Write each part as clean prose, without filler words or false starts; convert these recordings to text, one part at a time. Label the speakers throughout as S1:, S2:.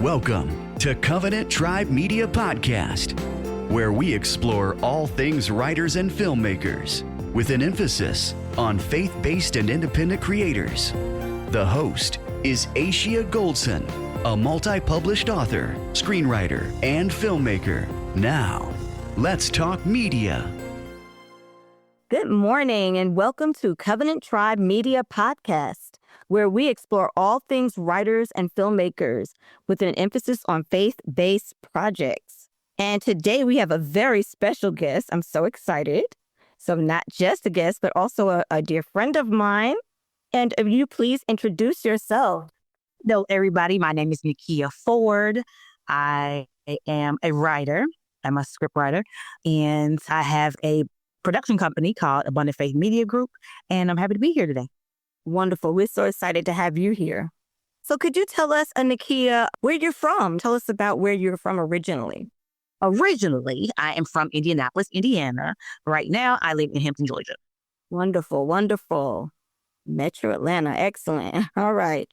S1: Welcome to Covenant Tribe Media Podcast, where we explore all things writers and filmmakers with an emphasis on faith-based and independent creators. The host is Ashia Goldson, a multi-published author, screenwriter, and filmmaker. Now, let's talk media.
S2: Good morning and welcome to Covenant Tribe Media Podcast, where we explore all things writers and filmmakers with an emphasis on faith-based projects. And today we have a very special guest. I'm so excited. So not just a guest, but also a dear friend of mine. And if you please introduce yourself.
S3: Hello, everybody. My name is Nakia Ford. I am a writer. I'm a scriptwriter, and I have a production company called Abundant Faith Media Group, and I'm happy to be here today.
S2: Wonderful. We're so excited to have you here. So could you tell us, Nakia, where you're from? Tell us about where you're from originally.
S3: Originally, I am from Indianapolis, Indiana. Right now, I live in Hampton, Georgia.
S2: Wonderful, wonderful. Metro Atlanta. Excellent. All right.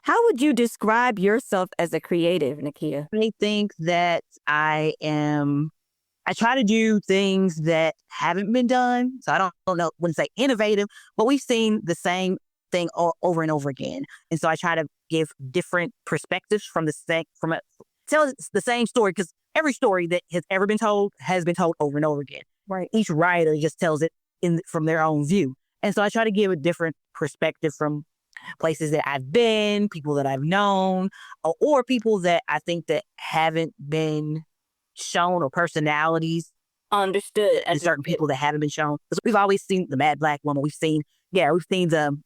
S2: How would you describe yourself as a creative, Nakia?
S3: I think that I try to do things that haven't been done. So I wouldn't say innovative, but we've seen the same thing over and over again. And so I try to give different perspectives tell the same story, because every story that has ever been told has been told over and over again.
S2: Right.
S3: Each writer just tells it from their own view. And so I try to give a different perspective from places that I've been, people that I've known, or people that I think that haven't been shown, or personalities.
S2: Understood.
S3: And certain people that haven't been shown. Because we've always seen the mad black woman. We've seen I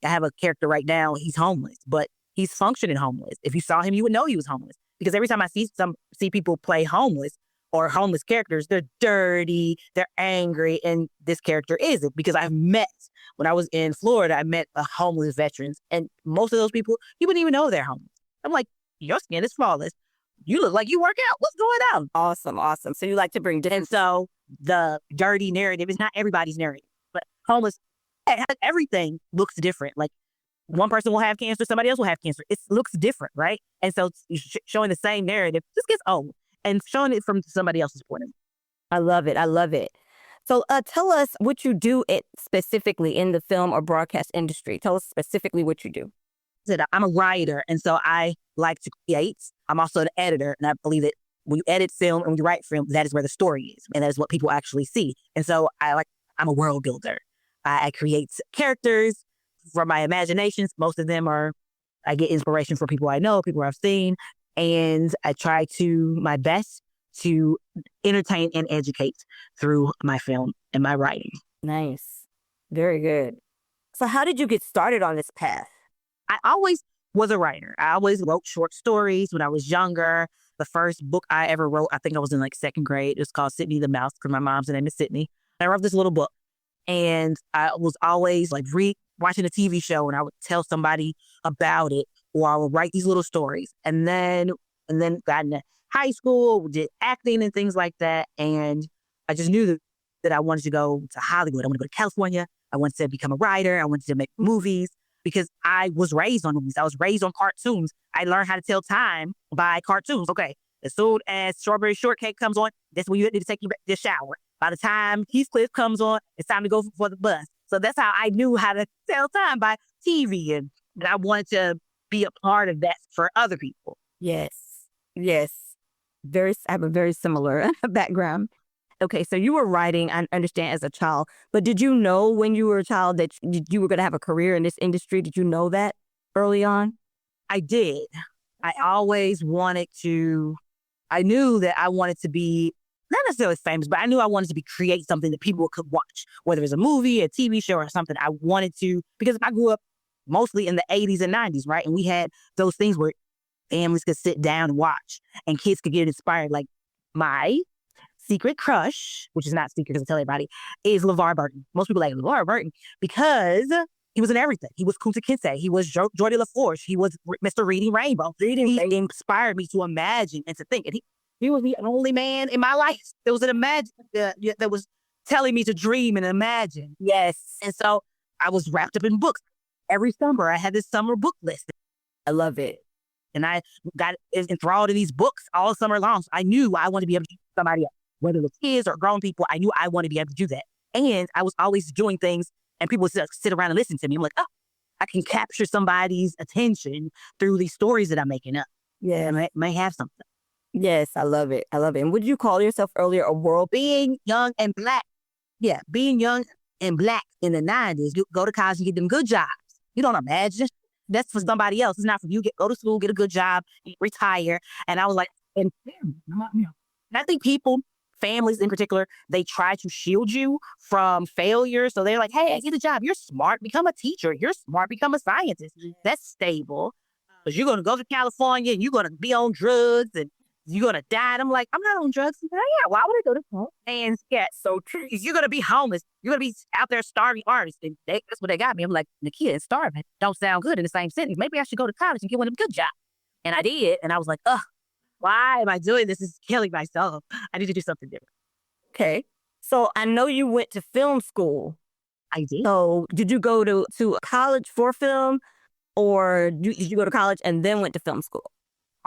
S3: have a character right now, he's homeless, but he's functioning homeless. If you saw him, you would know he was homeless. Because every time I see people play homeless or homeless characters, they're dirty, they're angry, and this character isn't. Because when I was in Florida, I met homeless veterans, and most of those people, you wouldn't even know they're homeless. I'm like, your skin is flawless. You look like you work out. What's going on?
S2: Awesome, awesome. So you like to bring different.
S3: And so the dirty narrative is not everybody's narrative, but homeless, everything looks different. Like one person will have cancer, somebody else will have cancer. It looks different, right? And so showing the same narrative just gets old, and showing it from somebody else's point of view.
S2: I love it. I love it. So tell us what you do specifically in the film or broadcast industry. Tell us specifically what you do.
S3: I'm a writer, and so I like to create. I'm also an editor, and I believe that when you edit film and when you write film, that is where the story is, and that is what people actually see. And so I'm a world builder. I create characters from my imaginations. Most of them I get inspiration from people I know, people I've seen, and I try my best to entertain and educate through my film and my writing.
S2: Nice. Very good. So how did you get started on this path?
S3: I always was a writer. I always wrote short stories when I was younger. The first book I ever wrote, I think I was in second grade. It was called Sydney the Mouse, because my mom's name is Sydney. I wrote this little book, and I was always watching a TV show, and I would tell somebody about it, or I would write these little stories. And then got into high school, did acting and things like that. And I just knew that I wanted to go to Hollywood. I wanted to go to California. I wanted to become a writer. I wanted to make movies, because I was raised on movies. I was raised on cartoons. I learned how to tell time by cartoons. Okay, as soon as Strawberry Shortcake comes on, that's when you need to take your shower. By the time Heathcliff comes on, it's time to go for the bus. So that's how I knew how to tell time, by TV. And I wanted to be a part of that for other people.
S2: Yes. I have a very similar background. Okay, so you were writing, I understand, as a child, but did you know when you were a child that you were going to have a career in this industry? Did you know that early on?
S3: I did. I knew that I wanted to be, not necessarily famous, but I knew I wanted to create something that people could watch, whether it's a movie, a TV show, or something. I wanted to, because I grew up mostly in the 80s and 90s, right? And we had those things where families could sit down and watch, and kids could get inspired. Like my secret crush, which is not secret because I tell everybody, is LeVar Burton. Most people like LeVar Burton because he was in everything. He was Kunta Kinte. He was Geordie LaForge. He was Mr. Reading Rainbow. He inspired me to imagine and to think. And he was the only man in my life that was that was telling me to dream and imagine.
S2: Yes.
S3: And so I was wrapped up in books. Every summer, I had this summer book list.
S2: I love it.
S3: and I got enthralled in these books all summer long. So I knew I wanted to be able to do somebody else, whether it was kids or grown people. I knew I wanted to be able to do that. And I was always doing things and people would sit around and listen to me. I'm like, oh, I can capture somebody's attention through these stories that I'm making up.
S2: Yeah.
S3: And it may have something.
S2: Yes, I love it. I love it. And would you call yourself earlier a world
S3: Being young and black. Yeah, being young and black in the 90s, you go to college and get them good jobs. You don't imagine. That's for somebody else. It's not for you. Go to school, get a good job, retire. And I was like, and I think people, families in particular, they try to shield you from failure. So they're like, hey, get a job. You're smart. Become a teacher. You're smart. Become a scientist. That's stable. Because you're going to go to California and you're going to be on drugs and you're going to die. And I'm like, I'm not on drugs. Yeah, why would I go to home? And yeah, so true. You're going to be homeless. You're going to be out there starving artists. And that's what they got me. I'm like, Nakia and starving don't sound good in the same sentence. Maybe I should go to college and get one of them good jobs. And I did. And I was like, ugh, why am I doing this? This is killing myself. I need to do something different.
S2: Okay. So I know you went to film school.
S3: I did.
S2: So did you go to college for film, or did you go to college and then went to film school?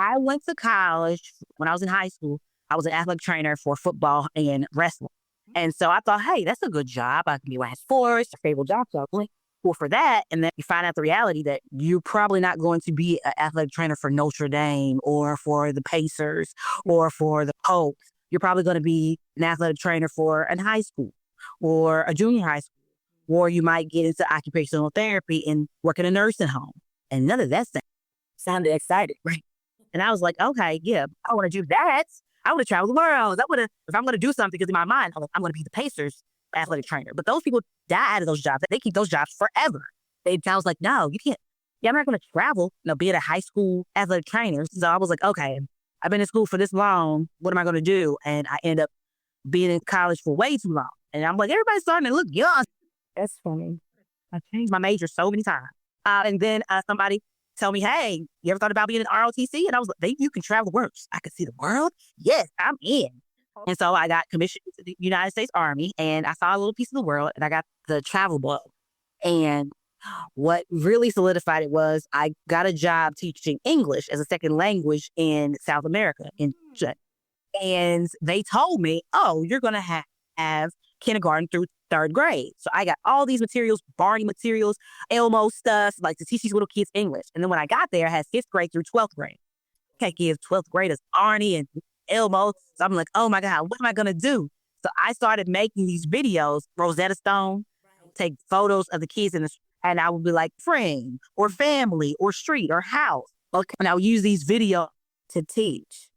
S3: I went to college when I was in high school. I was an athletic trainer for football and wrestling. And so I thought, hey, that's a good job. I can be Lance Forrest, a favorite job. So I went for that. And then you find out the reality that you're probably not going to be an athletic trainer for Notre Dame or for the Pacers or for the Colts. You're probably going to be an athletic trainer for a high school or a junior high school. Or you might get into occupational therapy and work in a nursing home. And none of that
S2: Sounded exciting.
S3: Right. And I was like, okay, yeah, I want to do that. I want to travel the world. If I'm going to do something, because in my mind, I'm going to be the Pacers athletic trainer. But those people die out of those jobs. They keep those jobs forever. I was like, no, you can't. Yeah, I'm not going to travel, being a high school athletic trainer. So I was like, okay, I've been in school for this long. What am I going to do? And I end up being in college for way too long. And I'm like, everybody's starting to look young.
S2: That's funny.
S3: I changed my major so many times. And then somebody tell me, hey, you ever thought about being an ROTC? And I was like, you can travel the world. I could see the world? Yes, I'm in. And so I got commissioned to the United States Army and I saw a little piece of the world and I got the travel bug. And what really solidified it was I got a job teaching English as a second language in South America. And they told me, oh, you're going to have kindergarten through third grade. So I got all these materials, Barney materials, Elmo stuff, like to teach these little kids English. And then when I got there, I had 5th grade through 12th grade. I can't give 12th graders Arnie and Elmo. So I'm like, oh my God, what am I going to do? So I started making these videos, Rosetta Stone, take photos of the kids and I would be like friend or family or street or house. Okay. And I would use these videos to teach.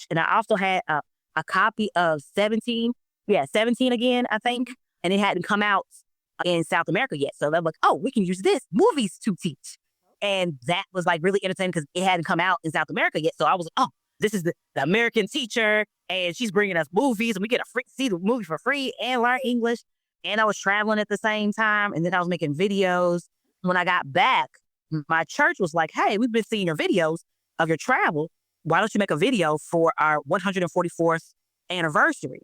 S3: And I also had a copy of 17 again, I think. And it hadn't come out in South America yet. So they're like, oh, we can use this movies to teach. And that was like really entertaining because it hadn't come out in South America yet. So I was like, oh, this is the American teacher and she's bringing us movies and we get to see the movie for free and learn English. And I was traveling at the same time. And then I was making videos. When I got back, my church was like, hey, we've been seeing your videos of your travel. Why don't you make a video for our 144th anniversary?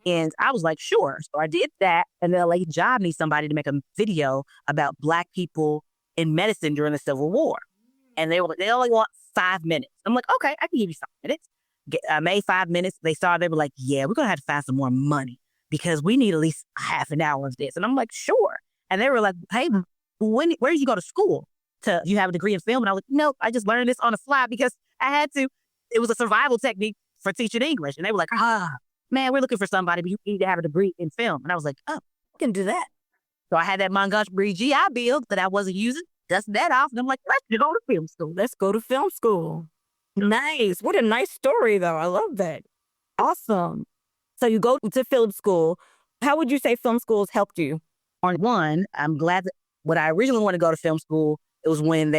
S3: And I was like, sure. So I did that. And then LA Job needs somebody to make a video about Black people in medicine during the Civil War. And they only want 5 minutes. I'm like, okay, I can give you 5 minutes. I made 5 minutes. They were like, yeah, we're going to have to find some more money because we need at least half an hour of this. And I'm like, sure. And they were like, hey, where did you go to school? You have a degree in film? And I was like, nope, I just learned this on the fly because I had to. It was a survival technique for teaching English. And they were like, man, we're looking for somebody, but you need to have a degree in film. And I was like, oh, I can do that. So I had that Montgomery GI Bill that I wasn't using, dust that off. And I'm like, let's go to film school.
S2: Let's go to film school. Nice. What a nice story, though. I love that. Awesome. So you go to film school. How would you say film schools helped you?
S3: On one, I'm glad that when I originally wanted to go to film school, it was when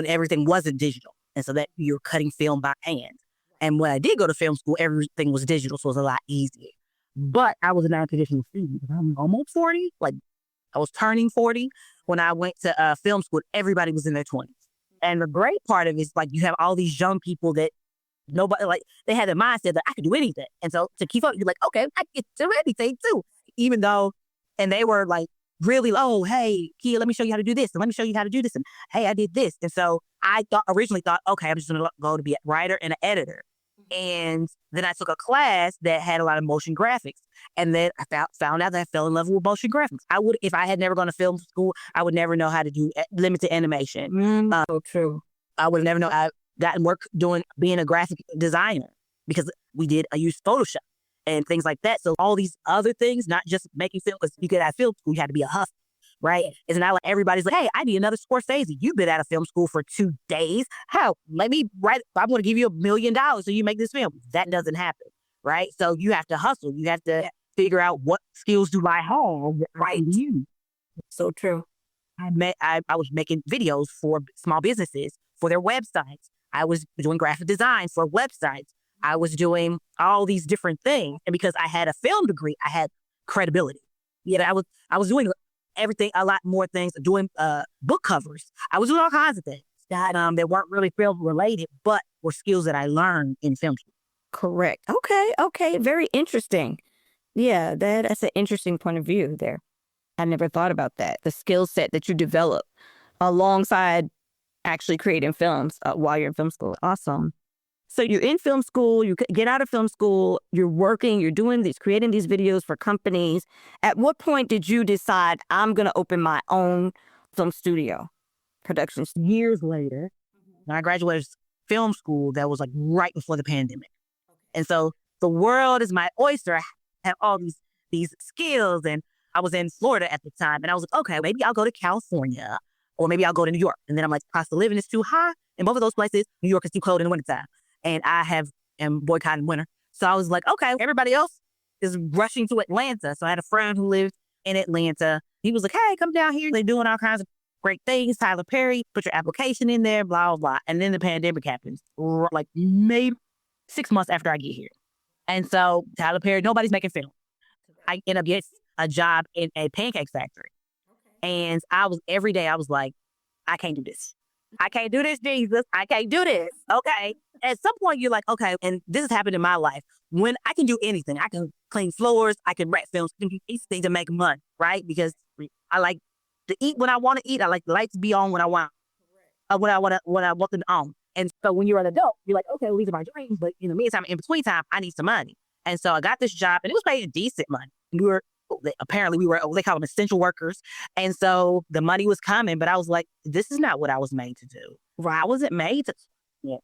S3: everything wasn't digital. And so that you're cutting film by hand. And when I did go to film school, everything was digital, so it was a lot easier. But I was a non-traditional student. I'm almost 40. Like, I was turning 40 when I went to film school. Everybody was in their 20s. And the great part of it is, like, you have all these young people that nobody, like, they had the mindset that I could do anything. And so to keep up, you're like, okay, I can do anything too. Even though, and they were like really, oh, hey, Kia, let me show you how to do this. And let me show you how to do this. And hey, I did this. And so I originally thought, okay, I'm just going to go to be a writer and an editor. And then I took a class that had a lot of motion graphics. And then I found out that I fell in love with motion graphics. If I had never gone to film school, I would never know how to do limited animation.
S2: So true.
S3: I would have never known I've gotten work being a graphic designer because I used Photoshop and things like that. So all these other things, not just making film, because you could have film school, you had to be a hustler, right? It's not like everybody's like, hey, I need another Scorsese. You've been out of film school for 2 days. How? Let me write. I'm going to give you $1 million so you make this film. That doesn't happen, right? So you have to hustle. You have to figure out what skills do I have right you.
S2: So true.
S3: I was making videos for small businesses for their websites. I was doing graphic design for websites. I was doing all these different things. And because I had a film degree, I had credibility. I was doing everything, a lot more things, doing book covers. I was doing all kinds of things that weren't really film related, but were skills that I learned in film school.
S2: Correct. Okay. Very interesting. Yeah, that's an interesting point of view there. I never thought about that. The skill set that you develop alongside actually creating films while you're in film school. Awesome. So you're in film school, you get out of film school, you're working, you're creating these videos for companies. At what point did you decide I'm going to open my own film studio productions?
S3: Years later, when I graduated film school, that was like right before the pandemic. And so the world is my oyster. I have all these skills, and I was in Florida at the time, and I was like, okay, maybe I'll go to California, or maybe I'll go to New York. And then I'm like, cost of living is too high in both of those places. New York is too cold in the wintertime. And I am boycotting winter. So I was like, okay, everybody else is rushing to Atlanta. So I had a friend who lived in Atlanta. He was like, hey, come down here. They're doing all kinds of great things. Tyler Perry, put your application in there, blah, blah, blah. And then the pandemic happens, like maybe 6 months after I get here. And so Tyler Perry, nobody's making film. I end up getting a job in a pancake factory. And every day I was like, I can't do this. I can't do this, Jesus. I can't do this. Okay. At some point you're like, okay, and this has happened in my life. When I can do anything, I can clean floors, I can write films, I can do anything to make money, right? Because I like to eat when I want to eat. I like the lights to be on when I want, when I want them on. And so when you're an adult, you're like, okay, well, these are my dreams. But in the meantime, in between time, I need some money. And so I got this job, and it was paying decent money. Apparently we were, they call them essential workers. And so the money was coming, but I was like, this is not what I was made to do. Right? I wasn't made to,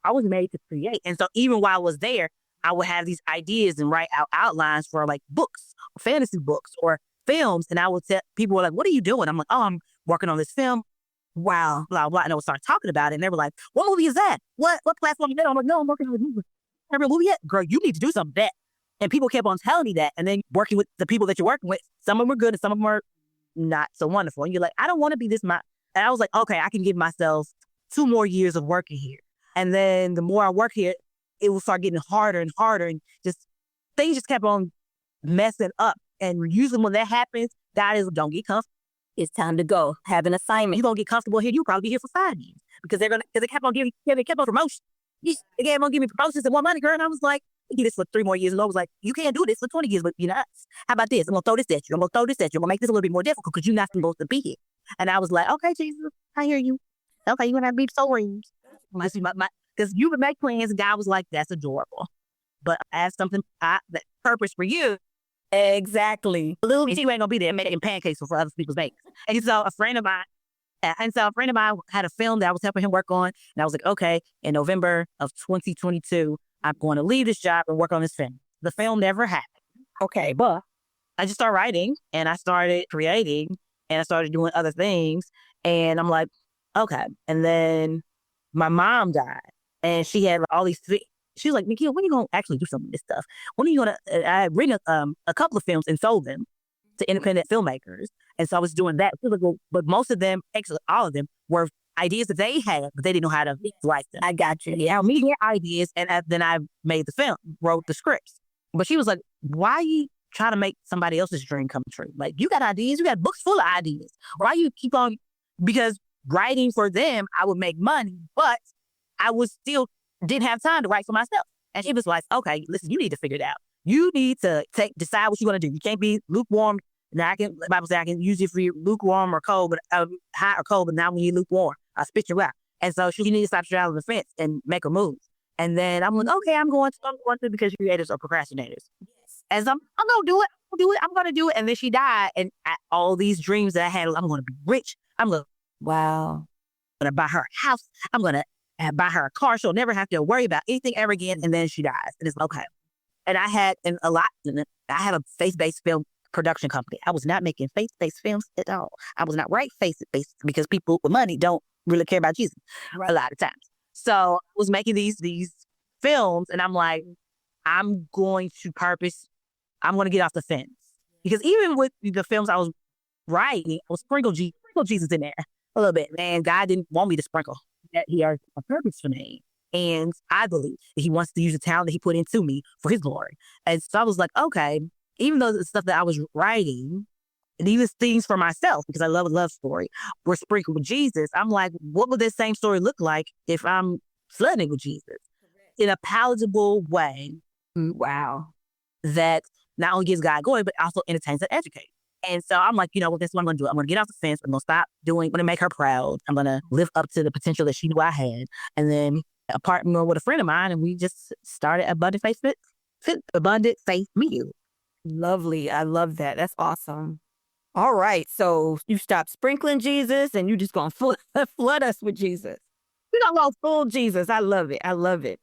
S3: I was made to create. And so even while I was there, I would have these ideas and write out outlines for like books, or fantasy books or films. And I would tell people, were like, what are you doing? I'm like, oh, I'm working on this film. Wow, blah, blah. And I would start talking about it. And they were like, what movie is that? What platform you did? I'm like, no, I'm working on a movie. Every movie yet? Girl, you need to do something with that. And people kept on telling me that. And then working with the people that you're working with, some of them were good and some of them were not so wonderful. And you're like, I don't want to be this. And I was like, okay, I can give myself 2 more years of working here. And then the more I work here, it will start getting harder and harder. And just things just kept on messing up. And usually when that happens, that is, don't get comfortable.
S2: It's time to go. Have an assignment.
S3: You don't get comfortable here, you'll probably be here for 5 years. Because they kept on promotions. They kept on giving me promotions and more money, girl. And I was like, I do this for 3 more years. And I was like, you can't do this for 20 years, but you're not. How about this? I'm going to throw this at you. I'm going to throw this at you. I'm going to make this a little bit more difficult because you're not supposed to be here. And I was like, okay, Jesus, I hear you. Okay, you're going to have beef soul rings. Because you would make plans, and God was like, that's adorable. But I have something, that purpose for you.
S2: Exactly.
S3: Little you ain't going to be there making pancakes for other people's bakes. And so a friend of mine had a film that I was helping him work on. And I was like, okay, in November of 2022, I'm going to leave this job and work on this film. The film never happened.
S2: Okay.
S3: But I just started writing, and I started creating, and I started doing other things. And I'm like, okay. And then my mom died, and she had all these things. She was like, Nakia, when are you going to actually do some of this stuff? When are you going to, I had written a couple of films and sold them to independent filmmakers. And so I was doing that. But most of them, actually all of them, were ideas that they had, but they didn't know how to write them.
S2: I got you.
S3: Yeah, me their ideas, and then I made the film, wrote the scripts. But she was like, why are you trying to make somebody else's dream come true? Like, you got ideas, you got books full of ideas. Why you keep on, because writing for them, I would make money, but I was still didn't have time to write for myself. And she was like, okay, listen, you need to figure it out. You need to decide what you're going to do. You can't be lukewarm. Now the Bible says I can use it for you lukewarm or cold, but hot or cold, but now when you lukewarm, I'll spit you out. And so she needs to stop straddling the fence and make a move. And then I'm like, okay, I'm going to because creators are procrastinators. Yes. As I'm going to do it. I'm going to do it. And then she died. And all these dreams that I had, I'm going to be rich.
S2: Wow.
S3: I'm going to buy her a house. I'm going to buy her a car. She'll never have to worry about anything ever again. And then she dies. And it's okay. And I had I have a faith-based film production company. I was not making faith-based films at all. I was not faith-based because people with money don't really care about Jesus a lot of times. So I was making these films, and I'm like, I'm going to get off the fence. Because even with the films I was writing, I was sprinkle Jesus in there a little bit. And God didn't want me to sprinkle. That He has a purpose for me. And I believe that He wants to use the talent that He put into me for His glory. And so I was like, okay, even though the stuff that I was writing, and even things for myself, because I love a love story, were sprinkled with Jesus, I'm like, what would this same story look like if I'm flooding with Jesus in a palatable way?
S2: Wow.
S3: That not only gives God glory, but also entertains and educates. And so I'm like, you know what, that's what I'm going to do. I'm going to get off the fence. I'm going to stop I'm going to make her proud. I'm going to live up to the potential that she knew I had. And then a partner with a friend of mine, and we just started Abundant Faith Media.
S2: Lovely. I love that. That's awesome. All right. So you stopped sprinkling Jesus and you just going to flood us with Jesus. We're going to go full Jesus. I love it. I love it.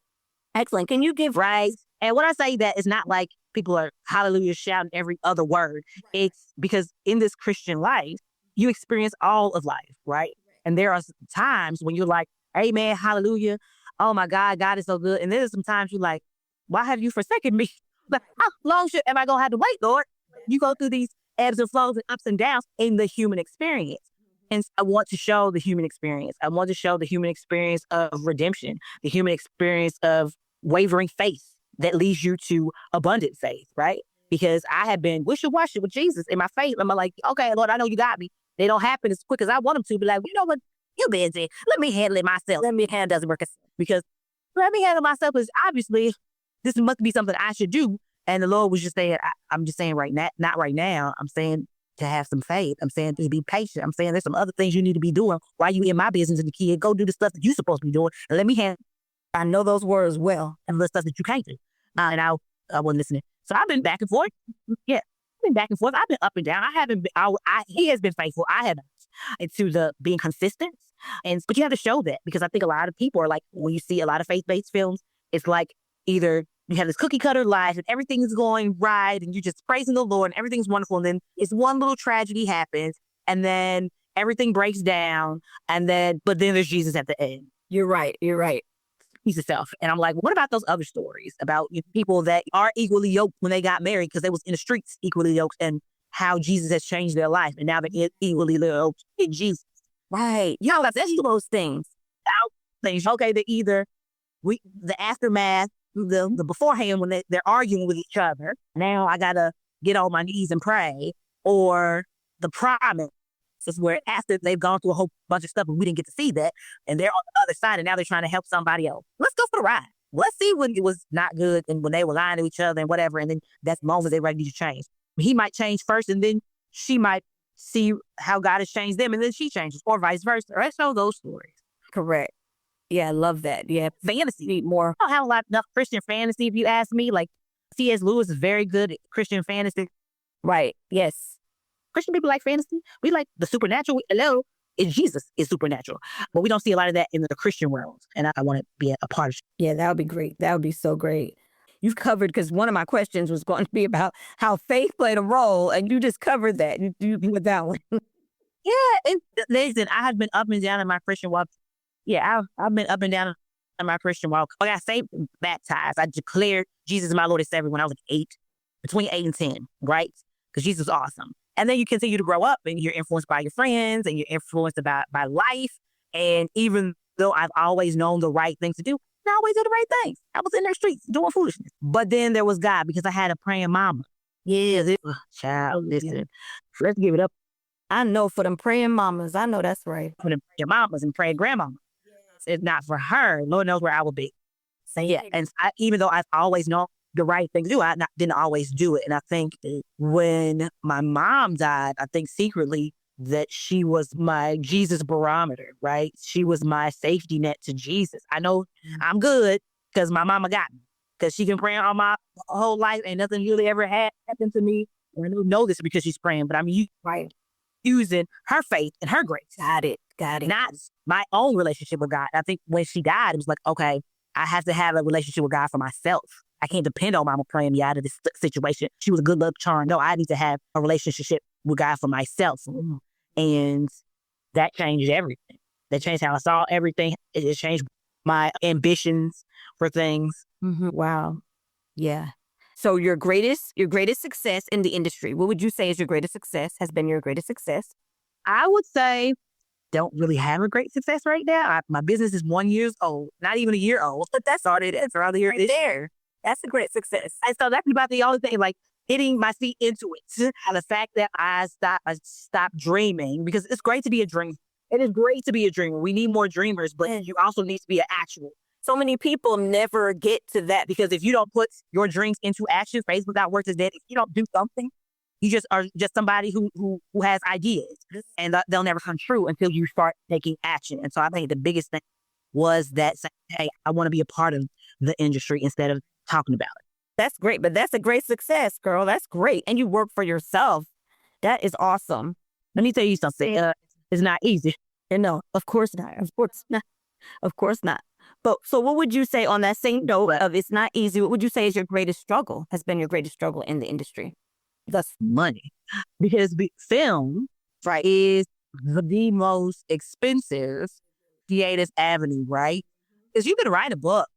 S2: Excellent. Can you give
S3: right? And when I say that, it's not like people are hallelujah shouting every other word. It's because in this Christian life, you experience all of life, right? And there are times when you're like, amen, hallelujah. Oh my God, God is so good. And there's some times you're like, why have you forsaken me? But how long am I going to have to wait, Lord? You go through these ebbs and flows and ups and downs in the human experience. And I want to show the human experience. I want to show the human experience of redemption, the human experience of wavering faith that leads you to abundant faith, right? Because I have been wishy-washy with Jesus in my faith. I'm like, okay, Lord, I know you got me. They don't happen as quick as I want them to. Be like, you know what? You busy. Let me handle it myself. Let me handle it doesn't work. Because let me handle myself is obviously this must be something I should do. And the Lord was just saying, I'm just saying right now, not right now. I'm saying to have some faith. I'm saying to be patient. I'm saying there's some other things you need to be doing while you in my business as a kid. Go do the stuff that you're supposed to be doing. And let me handle. I know those words well. And the stuff that you can't do. And I wasn't listening. So I've been back and forth. Yeah, I've been back and forth. I've been up and down. I haven't been, he has been faithful. I haven't. Into the being consistent. But you have to show that because I think a lot of people are like, when you see a lot of faith-based films, it's like either you have this cookie cutter life and everything is going right and you're just praising the Lord and everything's wonderful. And then it's one little tragedy happens and then everything breaks down. But then there's Jesus at the end.
S2: You're right.
S3: He's himself. And I'm like, what about those other stories about people that are equally yoked when they got married because they was in the streets equally yoked and how Jesus has changed their life and now they're equally yoked in Jesus.
S2: Right. Y'all, that's those things.
S3: Okay, they're either the aftermath, the beforehand when they're arguing with each other. Now I gotta get on my knees and pray, or the promise is where after they've gone through a whole bunch of stuff and we didn't get to see that, and they're on the other side and now they're trying to help somebody else. Let's go for the ride. Let's see when it was not good and when they were lying to each other and whatever, and then that's the moment they're ready to change. He might change first and then she might see how God has changed them and then she changes, or vice versa. Let's know those stories.
S2: Correct. Yeah, I love that. Yeah.
S3: Fantasy need more. I don't have enough Christian fantasy if you ask me. Like C.S. Lewis is very good at Christian fantasy.
S2: Right. Yes.
S3: Christian people like fantasy. We like the supernatural. Hello. Jesus is supernatural. But we don't see a lot of that in the Christian world. And I want to be a part of it.
S2: Yeah, that would be great. That would be so great. You've covered, because one of my questions was going to be about how faith played a role, and you just covered that. You with that one.
S3: Yeah. Listen, I have been up and down in my Christian walk. Yeah, I've been up and down in my Christian walk. I got saved and baptized. I declared Jesus is my Lord and Savior when I was like between 8 and 10, right? Because Jesus is awesome. And then you continue to grow up and you're influenced by your friends and you're influenced by life. And even though I've always known the right thing to do, I always do the right things. I was in their streets doing foolishness. But then there was God because I had a praying mama. Yeah, child, listen, let's give it up.
S2: I know for them praying mamas. I know that's right.
S3: For them praying mamas and praying grandmamas. Yes. If not for her, Lord knows where I would be. So yeah, and even though I've always known the right thing to do. Didn't always do it. And I think when my mom died, I think secretly that she was my Jesus barometer, right? She was my safety net to Jesus. I know I'm good because my mama got me, because she been praying all my whole life and nothing really ever happened to me. I don't know this because she's praying, but I'm using her faith and her grace.
S2: Got it.
S3: Not my own relationship with God. I think when she died, it was like, okay, I have to have a relationship with God for myself. I can't depend on mama praying me out of this situation. She was a good luck charm. No, I need to have a relationship with God for myself. And that changed everything. That changed how I saw everything. It just changed my ambitions for things.
S2: Wow. Yeah. So your greatest success in the industry, what would you say is your greatest success, has been your greatest success?
S3: I would say don't really have a great success right now. My business is 1 year old, not even a year old. But that's all it is. Around the year
S2: Right there. That's a great success.
S3: And so that's about the only thing, like hitting my feet into it. And the fact that I stopped dreaming, because it's great to be a dreamer. It is great to be a dreamer. We need more dreamers, but you also need to be an actual.
S2: So many people never get to that
S3: Because if you don't put your dreams into action, Facebook.works is dead. If you don't do something, you just are just somebody who has ideas, and they'll never come true until you start taking action. And so I think the biggest thing was that, hey, I want to be a part of the industry instead of talking about it.
S2: That's great, but that's a great success, girl. That's great. And you work for yourself. That is awesome.
S3: Let me tell you something. It's not easy.
S2: And no, of course not. Of course not. Of course not. But so what would you say on that same note of it's not easy, what would you say is your greatest struggle, has been your greatest struggle in the industry?
S3: That's money. Because film is the most expensive creative avenue, right? Because you can write a book.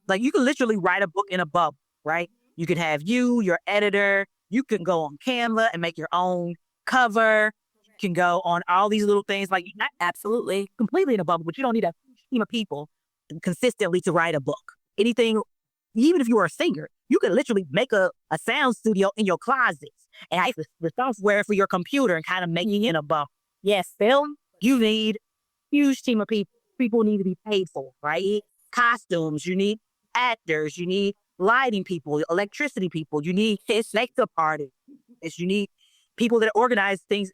S3: Like, you can literally write a book in a bubble, right? You can have your editor, you can go on Canva and make your own cover. You can go on all these little things, like, not absolutely completely in a bubble, but you don't need a team of people consistently to write a book. Anything, even if you were a singer, you could literally make a sound studio in your closet and have the software for your computer and kind of make it in a bubble. Yes, film, you need a huge team of people. People need to be paid for, right? Costumes, you need actors, you need lighting people, electricity people, you need makeup artists, you need people that organize things,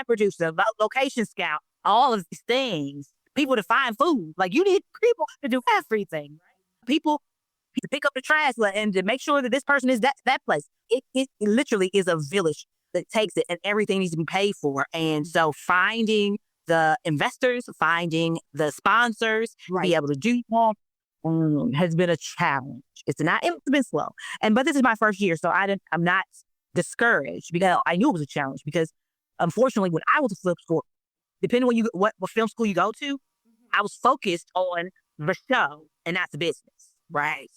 S3: producer, location scout, all of these things, people to find food. Like, you need people to do everything. People to pick up the trash and to make sure that this person is that place. It literally is a village that takes it, and everything needs to be paid for. And so finding the investors, finding the sponsors, be able to do that, has been a challenge. It's been slow. But this is my first year, so I'm not discouraged, because I knew it was a challenge. Because unfortunately, when I was in film school, depending on what film school you go to, I was focused on the show and not the business, right?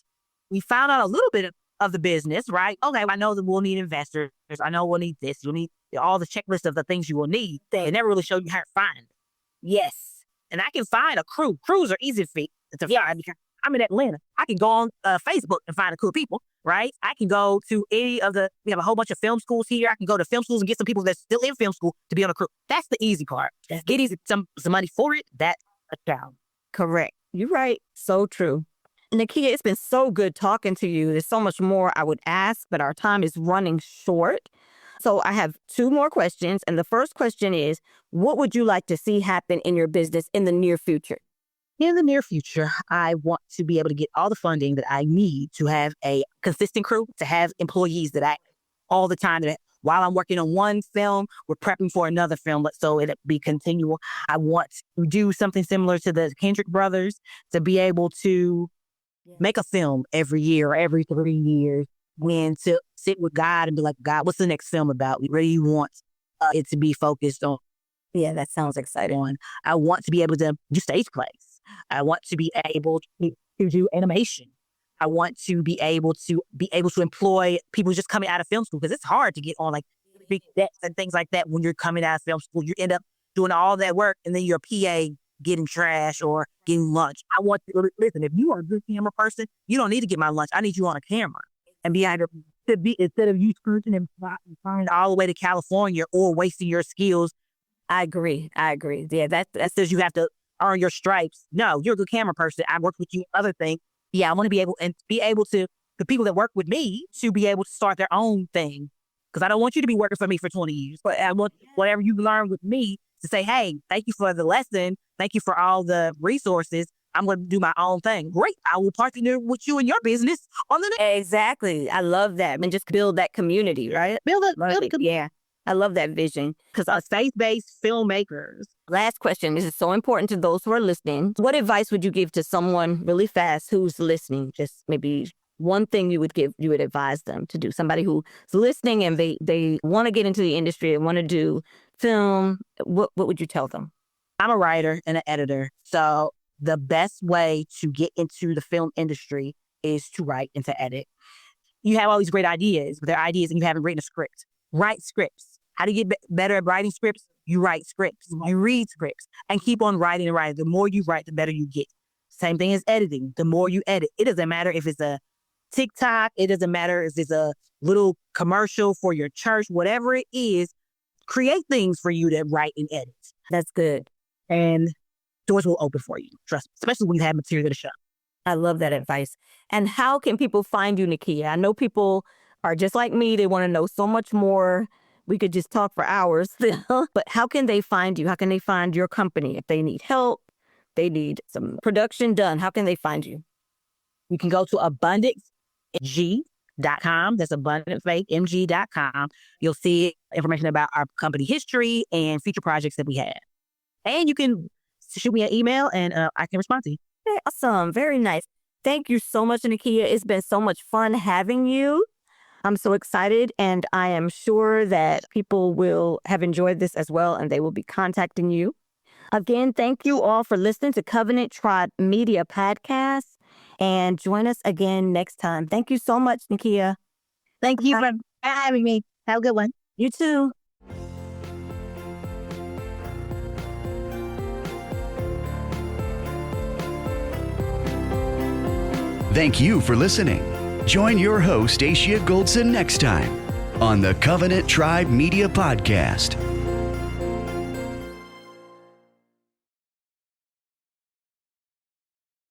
S3: We found out a little bit of the business, right? Okay, I know that we'll need investors. I know we'll need this. You'll need all the checklist of the things you will need. They never really showed you how to find them. Yes. And I can find a crew. Crews are easy to find because I'm in Atlanta. I can go on Facebook and find a crew of people, right? I can go to we have a whole bunch of film schools here. I can go to film schools and get some people that's still in film school to be on a crew. That's the easy part. Getting some money for it, that's a challenge.
S2: Correct. You're right. So true. Nakia, it's been so good talking to you. There's so much more I would ask, but our time is running short. So I have two more questions. And the first question is, what would you like to see happen in your business in the near future?
S3: In the near future, I want to be able to get all the funding that I need to have a consistent crew, to have employees that all the time, that while I'm working on one film, we're prepping for another film, so it'll be continual. I want to do something similar to the Kendrick brothers, to be able to make a film every year or every 3 years, when to sit with God and be like, God, what's the next film about? What do you want it to be focused on?
S2: Yeah, that sounds exciting.
S3: I want to be able to do stage plays. I want to be able to do animation. I want to be able to employ people just coming out of film school, because it's hard to get on like big debts and things like that when you're coming out of film school. You end up doing all that work, and then you're a PA getting trash or getting lunch. I want to listen. If you are a good camera person, you don't need to get my lunch. I need you on a camera and be able to be, instead of you screwing and flying all the way to California or wasting your skills.
S2: I agree. Yeah, that
S3: says you have to earn your stripes. No, you're a good camera person. I worked with you. Other thing. Yeah, I want to be able to the people that work with me to be able to start their own thing. Because I don't want you to be working for me for 20 years, but I want whatever you learn with me to say, hey, thank you for the lesson. Thank you for all the resources. I'm going to do my own thing. Great. I will partner with you in your business on the next.
S2: Exactly. I love that. And just build that community, right?
S3: Build it.
S2: Yeah. I love that vision.
S3: Because us faith-based filmmakers.
S2: Last question. This is so important to those who are listening. What advice would you give to someone really fast who's listening? Just maybe one thing you would advise them to do. Somebody who's listening and they want to get into the industry and want to do film. What would you tell them?
S3: I'm a writer and an editor. So the best way to get into the film industry is to write and to edit. You have all these great ideas, but they're ideas and you haven't written a script. Write scripts. How do you get better at writing scripts? You write scripts. You read scripts and keep on writing and writing. The more you write, the better you get. Same thing as editing. The more you edit, it doesn't matter if it's a TikTok. It doesn't matter if it's a little commercial for your church, whatever it is, create things for you to write and edit.
S2: That's good.
S3: And doors will open for you. Trust me, especially when you have material to show.
S2: I love that advice. And how can people find you, Nakia? I know people are just like me. They want to know so much more. We could just talk for hours. But how can they find you? How can they find your company? If they need help, they need some production done, how can they find you?
S3: You can go to abundancemg.com. That's abundancefaithmg.com. You'll see information about our company history and future projects that we have. And you can shoot me an email and I can respond to you.
S2: Awesome. Very nice. Thank you so much, Nakia. It's been so much fun having you. I'm so excited, and I am sure that people will have enjoyed this as well, and they will be contacting you. Again, thank you all for listening to Covenant Tribe Media Podcast, and join us again next time. Thank you so much, Nakia.
S3: Thank you for having me. Have a good one.
S2: You too.
S1: Thank you for listening. Join your host, Asia Goldson, next time on the Covenant Tribe Media Podcast.